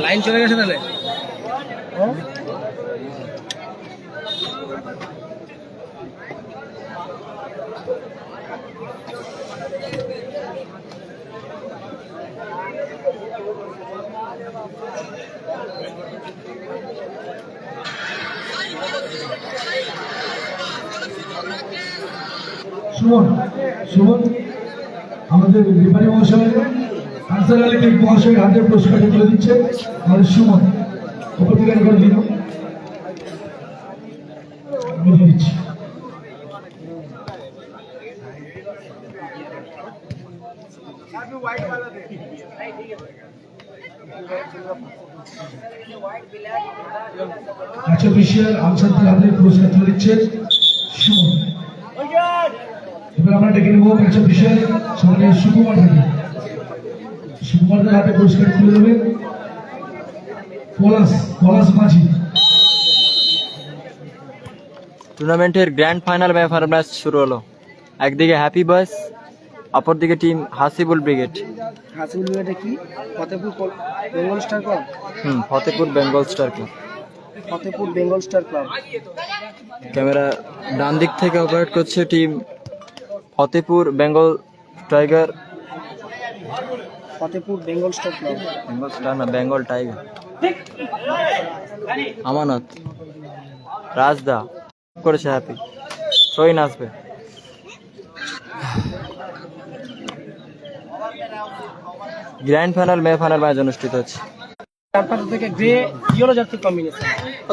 Line চলে গেছে তাহলে। সুমন সুমন আমাদের রেফারি মহাশয় আনসার আলী মহাশয় হাতে পুরস্কার তুলে দিচ্ছে আমাদের সুমন উপর থেকে করে দিন দিচ্ছি। আচ্ছা অফিসিয়াল আনসার হাতে পুরস্কার তুলে দিচ্ছে সুমন। এবার আমরা ডেকে নেব ম্যাচ অফিসিয়াল সামনে সুকুমার থাকে। সুকুমারদের হাতে পুরস্কার তুলে দেবে পলাশ মাঝি। টুর্নামেন্টের গ্র্যান্ড ফাইনাল ম্যাচ শুরু হলো। একদিকে হ্যাপি বয়েজ, অপরদিকে টিম হাসিবুল ব্রিগেড। হাসিবুল ব্রিগেডে কি Fatehpur Bengal star club? Fatehpur Bengal star club. Fatehpur Bengal star club. Camera ডান দিক থেকে অপারেট করছে team Fatehpur Bengal tiger. Fatehpur Bengal star club, Bengal star না, বেঙ্গল টাইগার। আমানত রাজদা করেছে হ্যাপি, সইন আসবে। গ্র্যান্ড ফাইনাল ম্যাচ অনুষ্ঠিত হচ্ছে। থেকে গ্রে ইয়েলো জাতীয় কম্বিনেশন,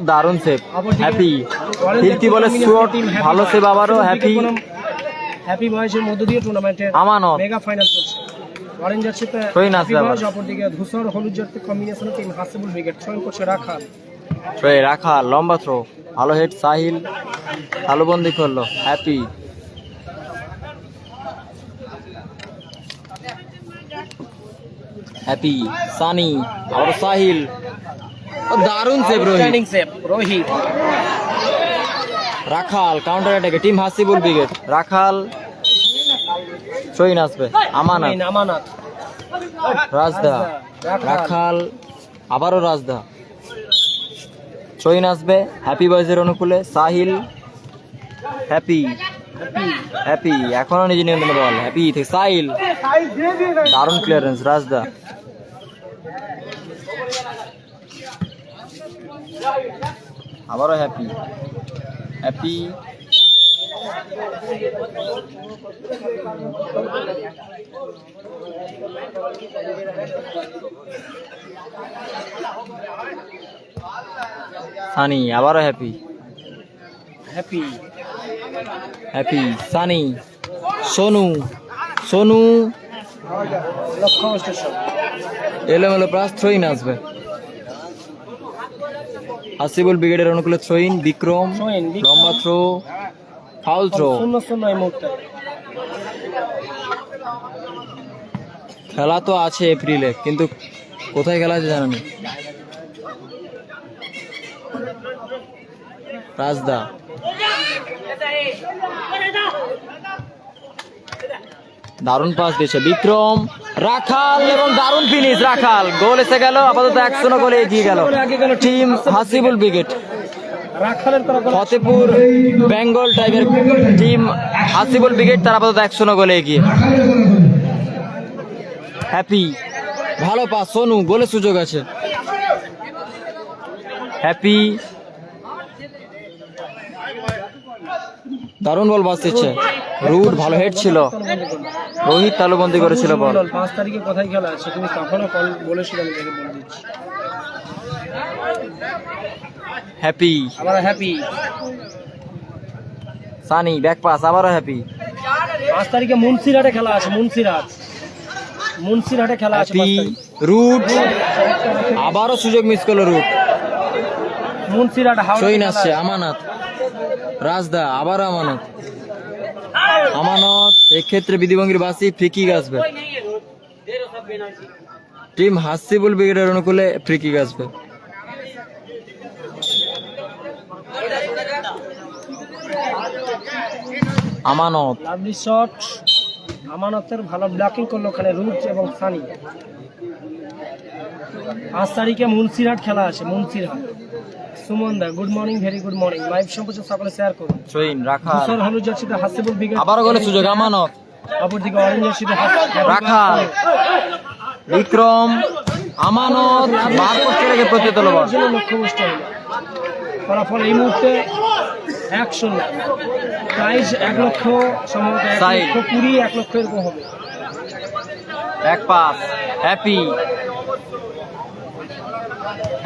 দারুণ সেভ হ্যাপি। ফিরতি বলে শট, ভালো সেভ আবারও হ্যাপি। হ্যাপি বয়সের মধ্য দিয়ে টুর্নামেন্টের আমানত মেগা ফাইনাল চলছে। অরেঞ্জ জার্সিতে হ্যাপি বয়স, অপরদিকে ধূসর হলুদ জাতীয় কম্বিনেশনে টিম হাসিবুল ব্রিগেড। ছয় করছে রাখাল। রাখাল লম্বা থ্রো, ভালো হেড সাহিল, তালুবন্দি করলো হ্যাপি। হ্যাপি সানি, আবার সাহিল, দারুণ সেভ রোহিত। রাখাল কাউন্টার অ্যাটাকে টিম হাসিবুল ব্রিগেড। রাখাল সইন আসবে। আমানত রাজদা, রাখাল আবারও রাজদা, সইন আসবে হ্যাপি বয়েজের অনুকূলে। সাহিল, হ্যাপি হ্যাপি এখনো নিজে নিয়ন্ত্রণে বল। হ্যাপি থেকে সাহিল, দারুণ ক্লিয়ারেন্স রাজদা। আবারও হ্যাপি হ্যাপি সানি, আবারও happy happy happy Sunny, Sonu Sonu লক্ষ্য স্টেশন। এলোমেলো প্লাস থ্রোইন আসবে। হাসিবুল ব্রিগেডের অনুকূলে থ্রোইন। বিক্রম লম্বা থ্রো, ফাউল থ্রো। 0-0 এই মুহূর্তে। খেলা তো আছে এপ্রিলে, কিন্তু কোথায় খেলা আছে জানা নেই। রাজদা, দারুণ পাস দিয়েছে বিক্রম। রাখাল এবং দারুণ ফিনিশ। রাখাল গোল এসে গেল। আপাতত 1-0 গোলে এগিয়ে গেল team Hasibul brigade. Fatehpur Bengal tiger team Hasibul brigade তার আপাতত 1-0 গোলে এগিয়ে। হ্যাপি, ভালো পাস সোনু, গোলের সুযোগ আছে। হ্যাপি দারুণ বল বাস দিচ্ছে। রুট ভালো হেড ছিল। রোহিত তালুবন্দি করেছিল বল। 5 তারিখে কোথায় খেলা আছে তুমি তখনও কল বলেছিলাম, দেখে বলে দিচ্ছি। হ্যাপি, আবার হ্যাপি সানি ব্যাক পাস, আবারও হ্যাপি। 5 তারিখে মুন্সিরহাটে খেলা আছে। মুন্সিরহাটে খেলা আছে। রুট আবারও সুযোগ মিস করলো রুট। মুন্সিরহাট সইন আসছে। আমানত রাজদা, আবার আমানত। এক্ষেত্রে বিধিভঙ্গির বাসি ফ্রিকিক আসবে। টিম হাসিবুল ব্রিগেডের অনুকূলে ফ্রিকিক আসবে। আমানত লাভলি শট, আমানতের ভালো ব্লকিং করলো ওখানে রুট এবং সানি। 5 তারিখে মুন্সিরহাট খেলা আছে, মুন্সিরহাট। সুমন দা good morning, very good morning. Live সম্প্রচার সকলে শেয়ার করুন। ট্রেন রাখাল, ধূসর হলুদ জার্সিতে হাসিবুল ব্রিগেড, আবারও গোলের সুযোগ আমানত। অপরদিকে অরেঞ্জ জার্সিতে রাখাল, বিক্রম, আমানত বার পোস্টে রেখে প্রতি তোলো বল। লক্ষ্যবস্তু হলো ফলাফল এই মুহূর্তে 1-0। প্রাইস 1 লক্ষ, সম্ভবত 1,20,000, 1 লক্ষ এরকম হবে। এক পাস, হ্যাপি,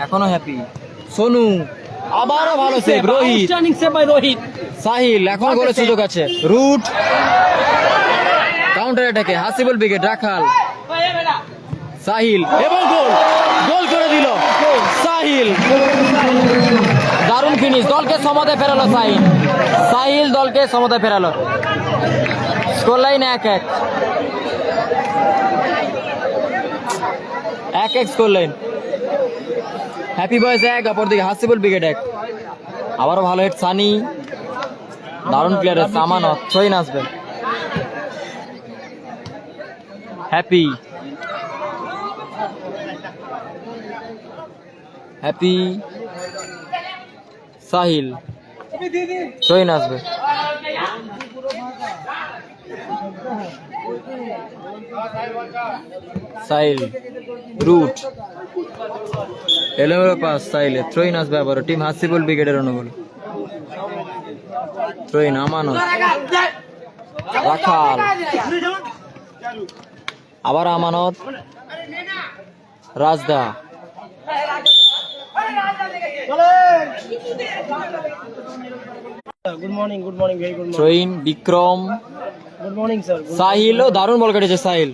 এখনো হ্যাপি। সোনু, আবারও ভালো save. Rohit, outstanding save by Rohit. Sahil, এখনো গোলের সুযোগ আছে। রুট, কাউন্টার অ্যাটাকে হাসিবুল ব্রিগেড। রাখাল, সাহিল এবং গোল, গোল করে দিল সাহিল। দারুণ ফিনিশ, দলকে সমতায় ফেরালো সাহিল। সাহিল দলকে সমতায় ফেরালো। Score line 1-1 score line. Happy boys 1, অপরদিকে হাসিবুল ব্রিগেড 1। আবারও ভালো হেড সানি, দারুণ প্লেয়ার আমানত। ছয়ন আসবে। হ্যাপি, হ্যাপি, সাহিল, ছয়ন আসবে। সাহিল, রুট, এলোমেলো পাস সাহিলে। থ্রোইন আসবে আবার। টিম হাসিবুল ব্রিগেডের অনুগোল। থ্রোইন আমানত, রাখাল, আবার আমানত, রাজদা, good morning, good morning, very good morning. Throw in, Bikram, good morning sir. সাহিলও দারুণ বল কেটেছে সাহিল।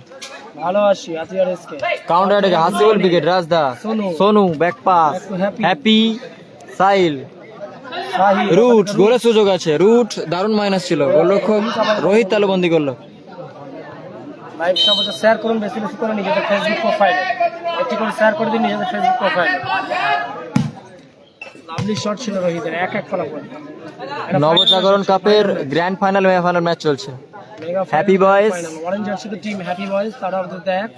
ভালো আছি, আতিয়ার এসকে। কাউন্টার অ্যাটাকে হাসিবুল ব্রিগেড। রাজদা, Sonu, back pass, happy, Sahil, রুট, গোলের সুযোগ আছে। রুট দারুণ মাইনাস ছিল। গোলরক্ষক রোহিত তালুবন্দি করলো। লাইভ সম্প্রচার শেয়ার করুন, বেশি বেশি করে নিজেদের ফেসবুক প্রোফাইলে। একটি করে শেয়ার করে দিন নিজেদের ফেসবুক প্রোফাইলে। লাভলি শট ছিল রোহিতের। 1-1 ফলাফল। নবজাগরণ কাপের গ্র্যান্ড ফাইনাল ম্যাচ চলছে। হ্যাপি বয়েজ, অরেঞ্জ জার্সিতে টিম হ্যাপি বয়েজ, তারা মধ্যে 1।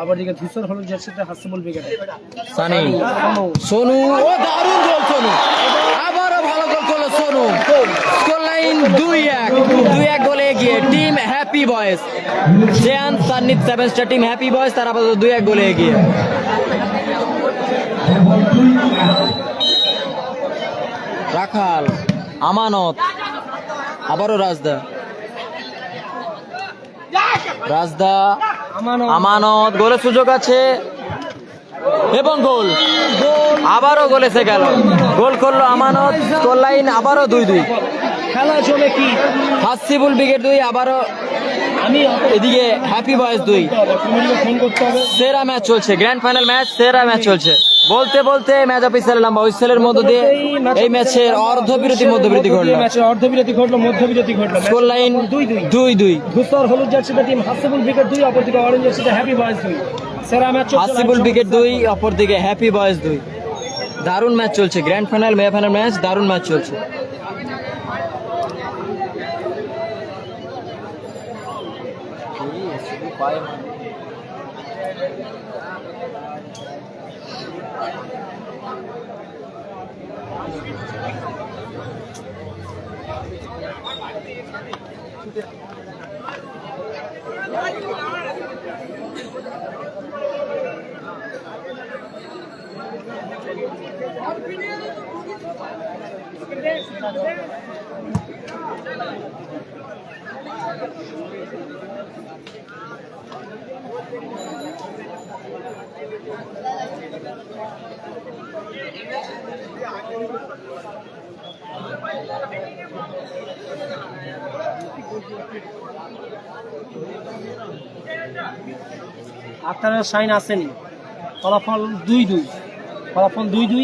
অপরদিকে ধূসর হলুদ জার্সিতে হাসিবুল ব্রিগেড। সানি, সোনু, ও দারুণ গোল সোনু। আবারও ভালো গোল করলো সোনু। স্কোর লাইন 2-1 গোলে এগিয়ে team happy boys. Zeyan, Sannit, 7 star team happy boys, তারা আপাতত 2-1 গোলে এগিয়ে। রাখাল, আমানত, আবারও রাজদা, রাজদা, আমানত, গোলের সুযোগ আছে এবং গোল। আবারও গোল এসে গেল। গোল করলো আমানত। স্কোর লাইন আবারও 2-2। খেলা চলে কি? হাসিবুল ব্রিগেড 2, আবারও আমি এদিকে হ্যাপি বয়েজ 2। ফোন করতে হবে। সেরা ম্যাচ চলছে, গ্র্যান্ড ফাইনাল ম্যাচ, সেরা ম্যাচ চলছে। বলতে বলতে ম্যাচ অফিসিয়াল লম্বা হুইসেলের মধ্য দিয়ে এই ম্যাচের অর্ধবিরতি মধ্যবিরতি ঘটলো। ম্যাচের অর্ধবিরতি ঘটলো, মধ্যবিরতি ঘটলো। Score line 2-2। ধূসর হলুদ জার্সিতে টিম হাসিবুল ব্রিগেড 2, অপরদিকে অরেঞ্জ জার্সিতে হ্যাপি বয়েজ 2। সেরা ম্যাচ চলছে। হাসিবুল ব্রিগেড 2, অপরদিকে হ্যাপি বয়েজ 2। দারুণ ম্যাচ চলছে, গ্র্যান্ড ফাইনাল ফাইনাল ম্যাচ, দারুণ ম্যাচ চলছে। আক্তারের সাইন আসেনি। ফলাফল 2-2। ফলাফল 2-2।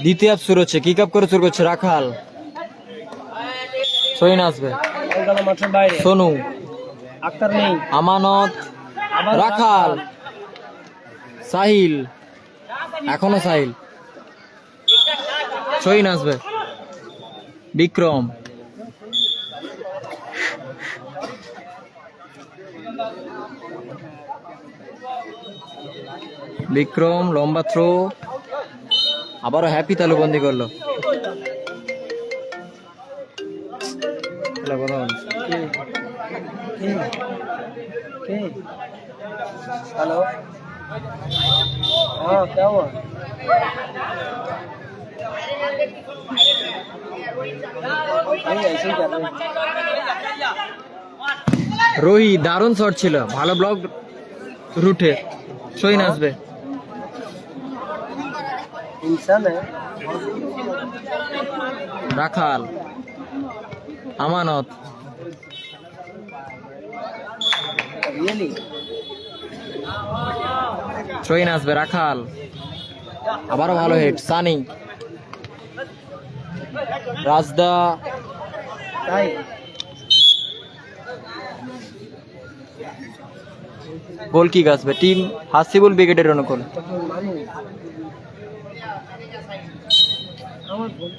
দ্বিতীয় হাফ শুরু হচ্ছে, কিক আপ করে শুরু করছে রাখাল। সইন আসবে, বল গেল মাঠের বাইরে। সোনু, আক্তার নেই, আমানত, আবার রাখাল, সাহিল, এখনো সাহিল। সইন আসবে, বিক্রম, বিক্রম লম্বা থ্রো, আবারও হ্যাপি তালুবন্দি করলো। কথা বলো। हेलो, हाँ क्या हुआ? नहीं ऐसे ही कर रहे हैं। রোহি দারুণ শট ছিল, ভালো ব্লক রুটে। সইন আসবে, इंसान है। রাখাল, আমানত, रियली সইন আসবে, রাখাল, আবারও ভালো হিট। সানি, রাজদা, ताई গোল কিক আসবে টিম হাসিবুল ব্রিগেডের অনুকূল। मानू আমার বল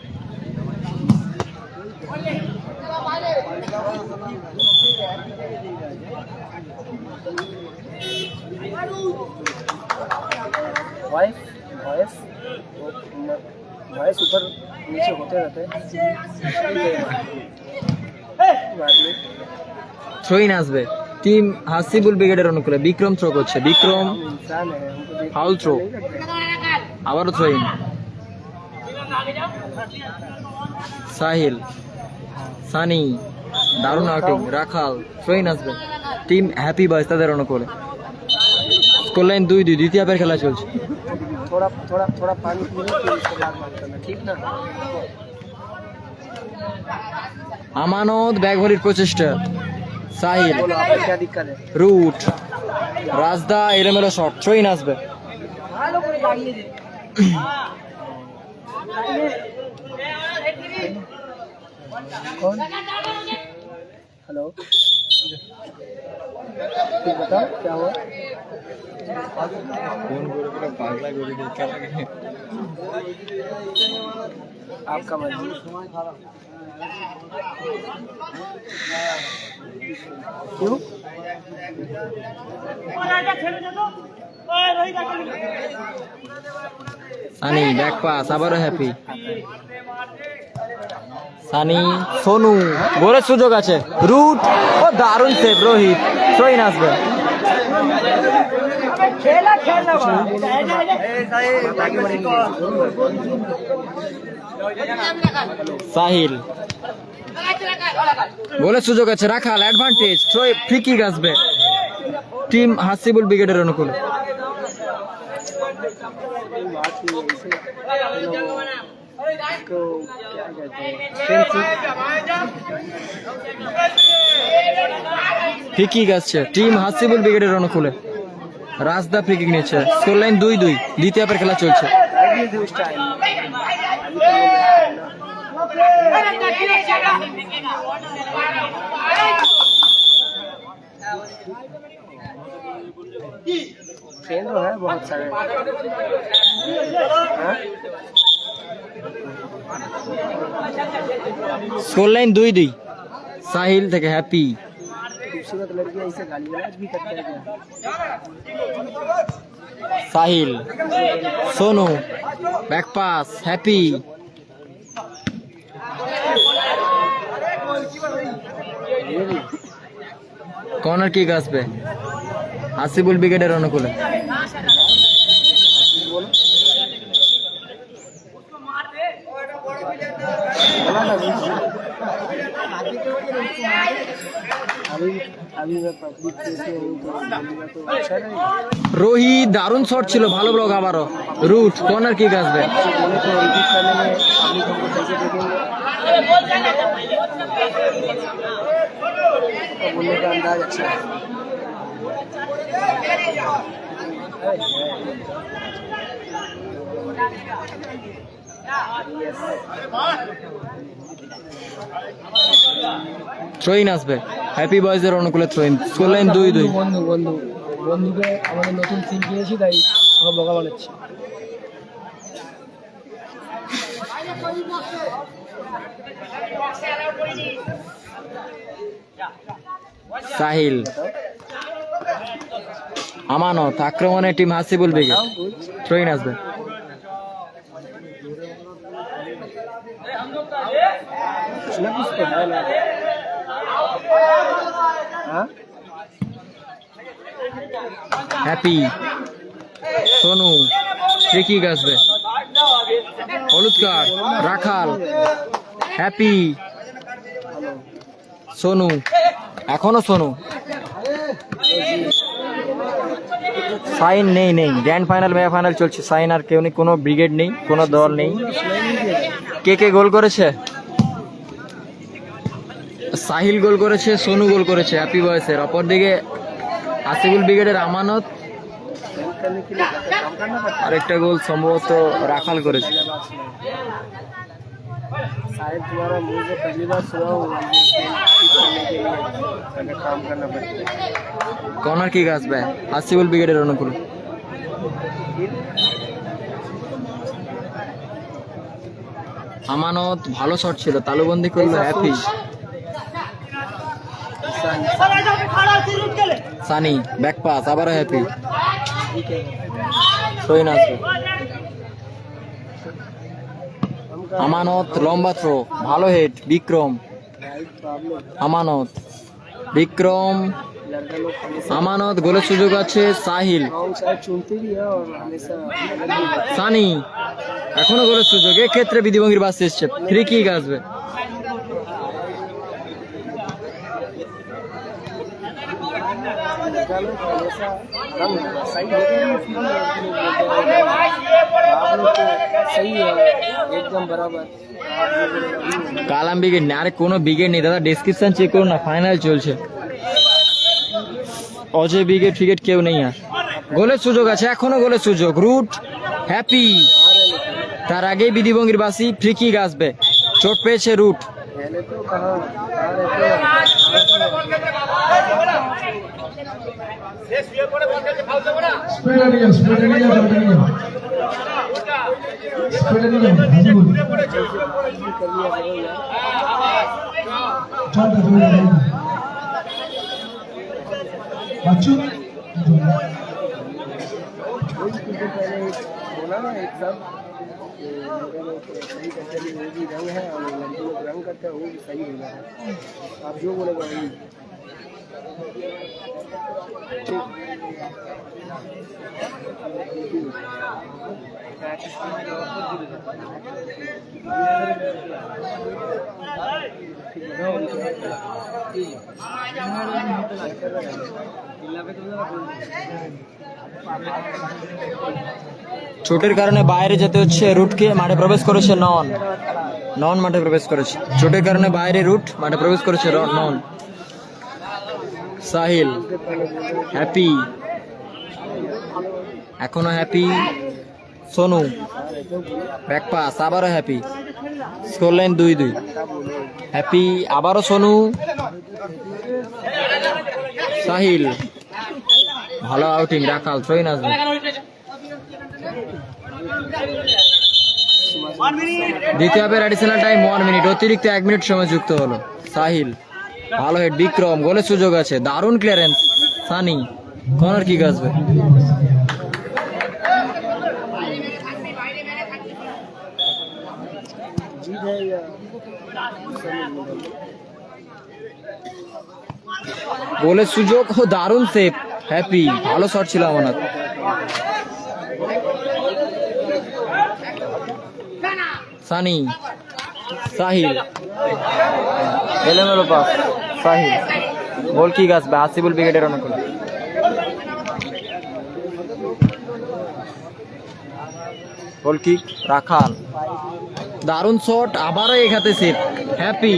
वॉइस वॉइस वॉइस ऊपर नीचे होते रहते हैं। बाद में সইন আসবে টিম হাসিবুল ব্রিগেডের অনুকূলে। বিক্রম থ্রো করছে, বিক্রম इंसान है, उनको देख ফাউল থ্রো, আবারও থ্রোইন। সাহিল, সানি, দারুণ আউটিং। রাখাল, থ্রোইন আসবে টিম হ্যাপি বয়েজ তাদের অনুকূলে। স্কোর লাইন 2-2, দ্বিতীয় হাফের খেলা চলছে। थोड़ा थोड़ा थोड़ा पानी पी लो फिर उसके बाद बात करना, ठीक ना? আমানত ব্যাগ ভলির প্রচেষ্টা। সাহিল, बोलो आपको क्या दिक्कत है? রুট, রাজদা এলোমেলো শট। থ্রোইন আসবে, कौन? हेलो, फिर बताओ क्या हुआ? आपका मर्जी। क्यों? সানি ব্যাক পাস, আবারও হ্যাপি। সানি, সোনু, গোলের সুযোগ আছে। রুট, ও দারুণ সেভ রোহিত। সইন আসবে, সাহিল, গোলের সুযোগ আছে। রাখাল, অ্যাডভান্টেজ, ফ্রি কিক আসবে টিম হাসিবুল ব্রিগেডের অনুকূলে। इसको क्या कहते हैं? ফ্রি কিক আসছে টিম হাসিবুল ব্রিগেডের অনুকূলে। রাজদা ফ্রি কিক নিচ্ছে। স্কোর লাইন 2-2, দ্বিতীয় হাফের খেলা চলছে। ट्रेन तो है बहुत सारे। हाँ? স্কোর লাইন 2-2, সাহিল থেকে হ্যাপি। खूबसूरत लड़कियां इसे गाली गलौज भी करते हैं क्या? Sahil, Sonu, back pass, happy. Corner kick আসবে হাসিবুল ব্রিগেডের অনুকূলে। अभी मैं पब्लिक से हूँ तो बोलूँगा तो अच्छा नहीं। রোহি দারুণ শট ছিল, ভালো ব্লক। আবারও রুট, কর্নার কিক আসবে। बोले तो रिपीट करने में पब्लिक हमको कैसे देखेंगे? तो बोलने का अंदाज अच्छा है। থ্রোইন আসবে হ্যাপি বয়েজের অনুকূলে থ্রোইন। Score line 2-2। বন্ধুকে আমাদের নতুন সিম কিনেছি, তাই আমার বকা বানাচ্ছি। সাহিল, আমানত, আক্রমণে টিম হাসিবুল বেগে। থ্রোইন আসবে। হ্যাপি, সোনু, ফ্রিকিক আসবে। হলুদ কার্ড, রাখাল, হ্যাপি, সোনু, এখনো সোনু। সাইন নেই গ্র্যান্ড ফাইনাল মেগা ফাইনাল চলছে, সাইন আর কেউ নেই, কোনো ব্রিগেড নেই, কোনো দল নেই। কে গোল করেছে? সাহিল গোল করেছে, সোনু গোল করেছে হ্যাপি বয়েসের। অপরদিকে আসিফুল ব্রিগেডের আমানত, আরেকটা গোল সম্ভবত রাখাল করেছে। शायद तुम्हारा मुंह से पहली बार सुना हूँ काम करना पड़ता है। কর্নার কিক আসবে আসিফুল ব্রিগেডের অনুকূল। আমানত ভালো শট ছিল, তালুবন্দি করলো হ্যাপি। সানি ব্যাক পাস, আবারও হ্যাপি। থ্রোইন আসবে। আমানত লম্বা থ্রো, ভালো হেড বিক্রম। আমানত, বিক্রম, আমানত, গোলের সুযোগ আছে। সাহিল, সানি, এখনো গোলের সুযোগ। এক্ষেত্রে বিধিভঙ্গির বাস এসছে, ফ্রি কিক আসবে। एकदम बराबर। কালাম ব্রিগেড না, আরে কোনো ব্রিগেড নেই দাদা, ডেসক্রিপশন চেক করুন না, ফাইনাল চলছে। অজয় ব্রিগেড ফ্রিগেড কেউ নেই আর। গোলের সুযোগ আছে, এখনো গোলের সুযোগ। রুট, হ্যাপি, তার আগেই বিধিভঙ্গির বাসি। ফ্রি কিক আসবে, চোট পেয়েছে রুট। बच्चों बोला ना एक साहब सही करते हैं, वो भी रंग है और लड़की लोग रंग करते हैं, वो भी सही होगा। आप जो बोलेगा वही। চোটের কারণে বাইরে যেতে হচ্ছে রুটকে। মাঠে প্রবেশ করেছে নন মাঠে প্রবেশ করেছে। চোটের কারণে বাইরে রুট, মাঠে প্রবেশ করেছে নন। সাহিল, হ্যাপি, এখনো হ্যাপি। সোনু, ব্যাক পাস, আবারও হ্যাপি। Score line 2-2। হ্যাপি, আবারও সোনু। সাহিল, ভালো আউটিং। রাখাল, থ্রোইন আসবে। দ্বিতীয় হাফের অ্যাডিশনাল টাইম 1 মিনিট, অতিরিক্ত 1 মিনিট সময় যুক্ত হলো। সাহিল, ভালো হেড বিক্রম, গোলের সুযোগ আছে। দারুণ ক্লিয়ারেন্স। সানি, কর্নার কিক আসবে। গোলের সুযোগ, ও দারুণ সেভ। হ্যাপি, ভালো শট ছিল আমানত। সানি, সাহিল, এলোমেলো পাস। সাহিল, গোল কিক আসবে আসিফুল ব্রিগেডের অনুকূলে। গোল কিক, রাখাল, দারুণ শট, আবারও এক হাতে সেভ। হ্যাপি,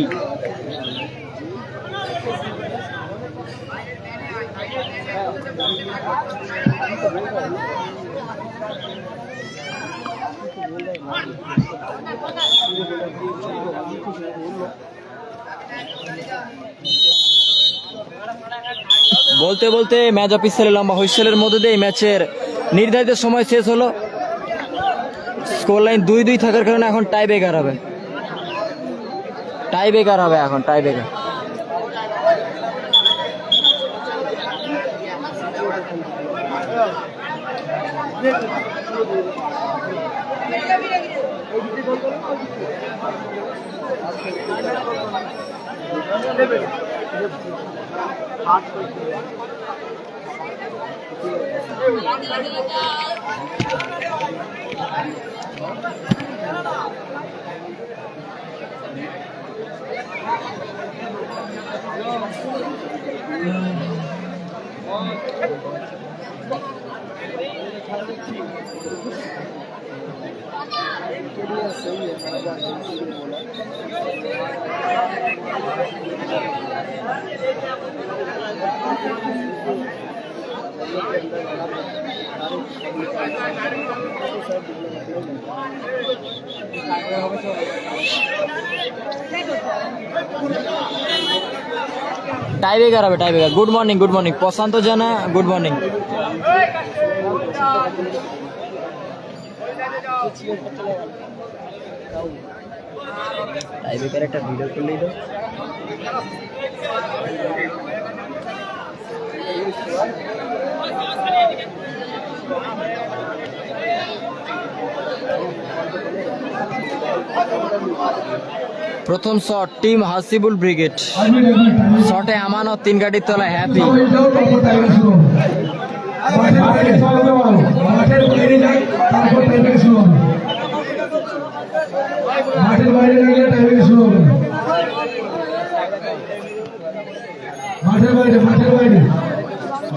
বলতে বলতে ম্যাচ অফিসিয়ালি লম্বা হুইসেলের মধ্যে দিয়ে ম্যাচের নির্ধারিত সময় শেষ হলো। স্কোর লাইন 2-2 থাকার কারণে এখন টাই ব্রেকার হবে। এখন টাই ব্রেকার। টাই ব্রেকার হবে, টাই ব্রেকার। গুড মর্নিং প্রশান্ত জানা, গুড মর্নিং। টাই ব্রেকার একটা ভিডিও করলেই তো। প্রথম শট টিম হাসিবুল ব্রিগেড। শটে আমানত, 3 গাড়ির তলায় হ্যাপি। মাঠের বাইরে গেলে টাইমিং শুরু হবে। মাঠের বাইরে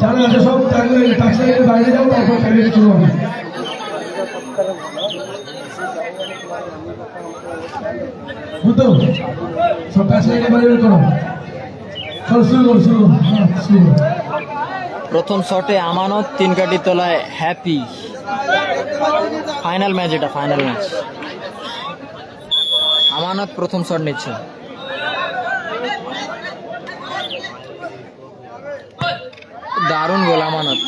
যারা আছে সব টাক্সাইডের বাইরে যাও, তারপর টাইমিং শুরু হবে। বুঝতো সব টাক্সাইডের বাইরে করো। শুরু করো। প্রথম শটে আমানত, 3 গাড়ির তলায় হ্যাপি। ফাইনাল ম্যাচ, এটা ফাইনাল ম্যাচ। আমানত প্রথম শট নিচ্ছে। দারুণ গোল আমানত।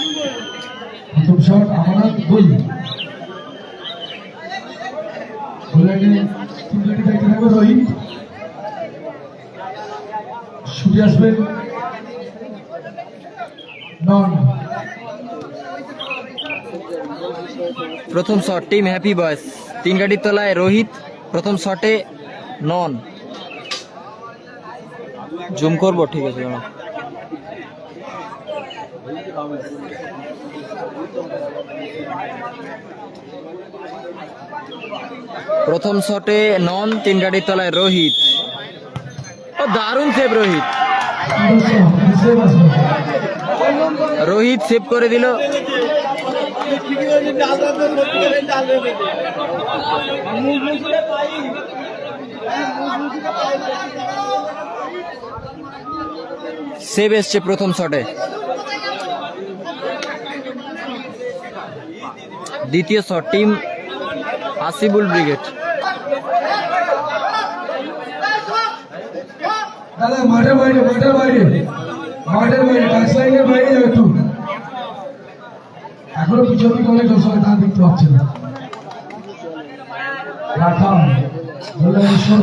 প্রথম শট আমানত, গোল। গোলাকে 3 গাড়ি দেখতে থাকবে রোহিত। ছুটে আসবে নন। প্রথম শট টিম হ্যাপি বয়েস, 3 গাড়ির তলায় রোহিত। প্রথম শটে নন। জুম করবো, ঠিক আছে। প্রথম শটে নন, 3 গাড়ির তলায় রোহিত। ও দারুণ সেভ রোহিত। রোহিত সেভ করে দিল। সেভ এসছে প্রথম শটে। দ্বিতীয় শট টিম হাসিবুল ব্রিগেড। দাদা মাঠের বাইরে টাক্সাইডের বাইরে যাবে একটু। এখনো পিছনে অনেক দর্শক তা দেখতে পাচ্ছে না।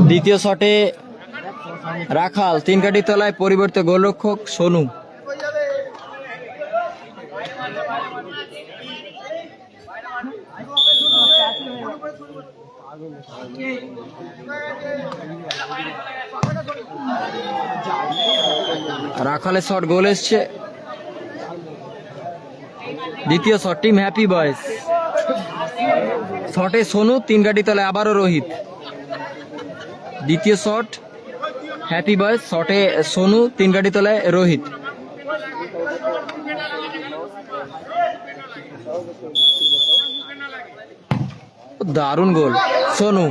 দ্বিতীয় শটে রাখাল, 3 গাড়ির তলায় পরিবর্তে গোলরক্ষক সোনু। রাখালের শট, গোল এসছে। দ্বিতীয় শট টিম হ্যাপি বয়েস। শটে সোনু, 3 গাড়ির তলায় আবারও রোহিত। দ্বিতীয় শট হ্যাপি বয়েস, শটে সোনু, 3 গাড়ির তলায় রোহিত। দারুণ গোল সোনু।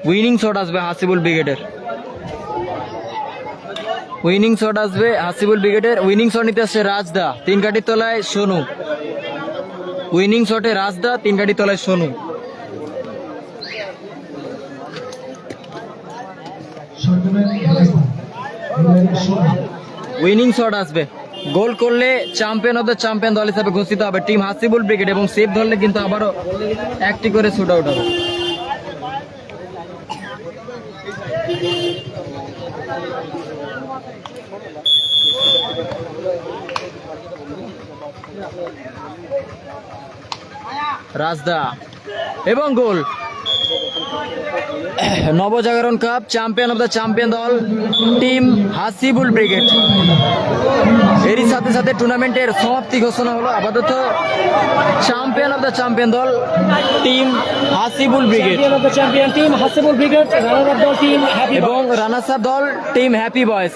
উইনিং শট আসবে হাসিবুল ব্রিগেডের। উইনিং শট নিতে আসছে রাজদা, 3 গাড়ির তলায় সোনু। উইনিং শটে রাজদা, 3 গাড়ি তলায় সোনু। উইনিং শট আসবে, গোল করলে চ্যাম্পিয়ন অফ দ্য চ্যাম্পিয়ন দল হিসাবে ঘোষিত হবে টিম হাসিবুল ব্রিগেড, এবং সেভ ধরলে কিন্তু আবারও একটি করে শুট আউট হবে। রাজদা এবং goal. Nabajagaran cup champion of the champion দল টিম হাসিবুল ব্রিগেড। এরই সাথে সাথে টুর্নামেন্টের সমাপ্তি ঘোষণা হলো। আপাতত চ্যাম্পিয়ন অফ দ্য চ্যাম্পিয়ন দল team Hasibul brigade champion of the champion team Hasibul brigade, runner up দল টিম হ্যাপি এবং রানার্স আপ দল টিম হ্যাপি বয়েজ।